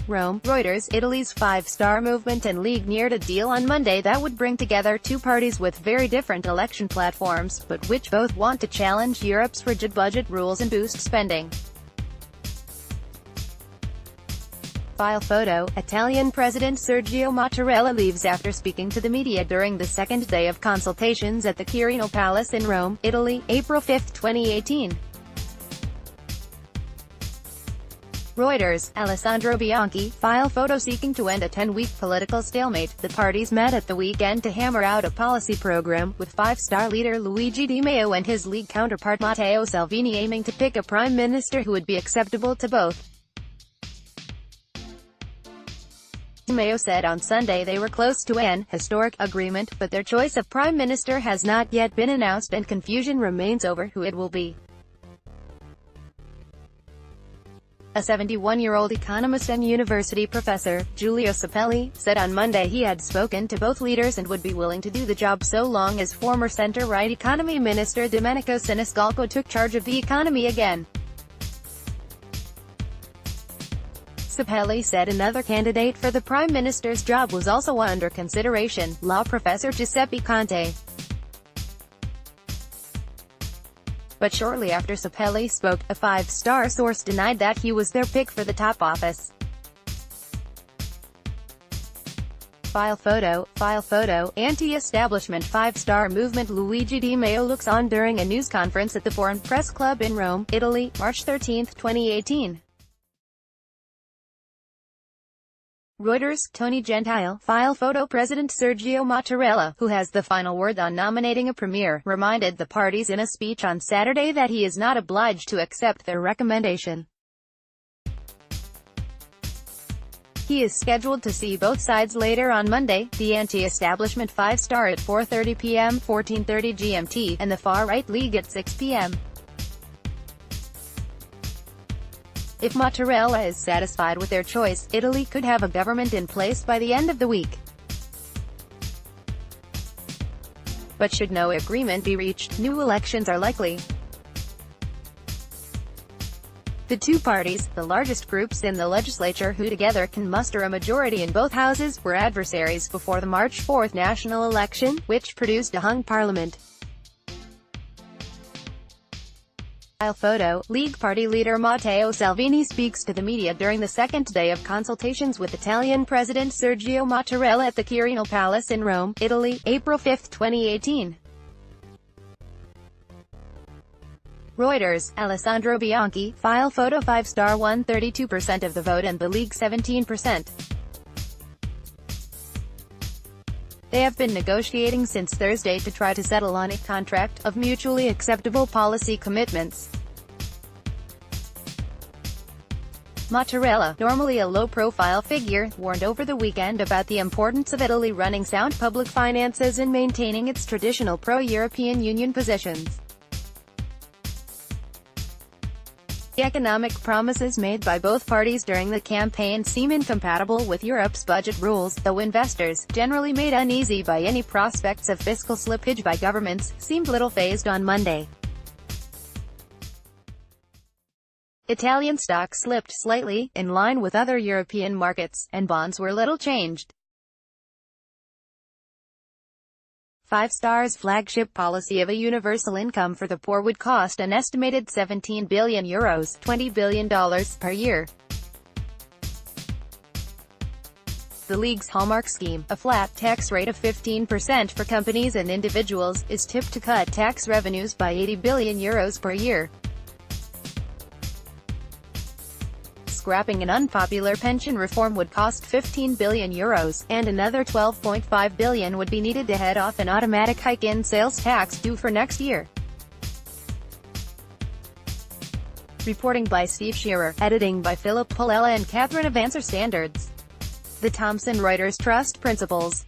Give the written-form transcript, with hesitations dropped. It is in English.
Rome, Reuters. Italy's five-star movement and league neared a deal on Monday that would bring together two parties with very different election platforms, but which both want to challenge Europe's rigid budget rules and boost spending. File photo: Italian President Sergio Mattarella leaves after speaking to the media during the second day of consultations at the Quirinal Palace in Rome, Italy, April 5, 2018. Reuters. Alessandro Bianchi. File PhotoSeeking to end a 10-week political stalemate. The parties met at the weekend to hammer out a policy program, with five-star leader Luigi Di Maio and his league counterpart Matteo Salvini aiming to pick a prime minister who would be acceptable to both. Di Maio said on Sunday they were close to an historic agreement, but their choice of prime minister has not yet been announced and confusion remains over who it will be. A 71-year-old economist and university professor, Giulio Cepelli, said on Monday he had spoken to both leaders and would be willing to do the job so long as former center-right economy minister Domenico Siniscalco took charge of the economy again. Cepelli said another candidate for the prime minister's job was also under consideration, law professor Giuseppe Conte. But shortly after Cepelli spoke, a five-star source denied that he was their pick for the top office. File photo: Anti-establishment five-star movement Luigi Di Maio looks on during a news conference at the Foreign Press Club in Rome, Italy, March 13, 2018. Reuters. Tony Gentile. File photo: President Sergio Mattarella, who has the final word on nominating a premier, reminded the parties in a speech on Saturday that he is not obliged to accept their recommendation. He is scheduled to see both sides later on Monday, the anti-establishment five-star at 4:30 p.m. 14:30 GMT, and the far-right league at 6 p.m. If Mattarella is satisfied with their choice, Italy could have a government in place by the end of the week. But should no agreement be reached, new elections are likely. The two parties, the largest groups in the legislature who together can muster a majority in both houses, were adversaries before the March 4 national election, which produced a hung parliament. File photo: League Party leader Matteo Salvini speaks to the media during the second day of consultations with Italian President Sergio Mattarella at the Quirinal Palace in Rome, Italy, April 5, 2018. Reuters. Alessandro Bianchi. File photo: five-star won 32% of the vote and the league 17%. They have been negotiating since Thursday to try to settle on a contract of mutually acceptable policy commitments. Mattarella, normally a low-profile figure, warned over the weekend about the importance of Italy running sound public finances and maintaining its traditional pro-European Union positions. The economic promises made by both parties during the campaign seem incompatible with Europe's budget rules, though investors, generally made uneasy by any prospects of fiscal slippage by governments, seemed little fazed on Monday. Italian stocks slipped slightly, in line with other European markets, and bonds were little changed. Five Star's flagship policy of a universal income for the poor would cost an estimated €17 billion, $20 billion per year. The League's hallmark scheme, a flat tax rate of 15% for companies and individuals, is tipped to cut tax revenues by €80 billion per year. Scrapping an unpopular pension reform would cost €15 billion, and another €12.5 billion would be needed to head off an automatic hike in sales tax due for next year. Reporting by Steve Shearer, editing by Philip Palella and Catherine of Answer Standards. The Thomson Reuters Trust Principles.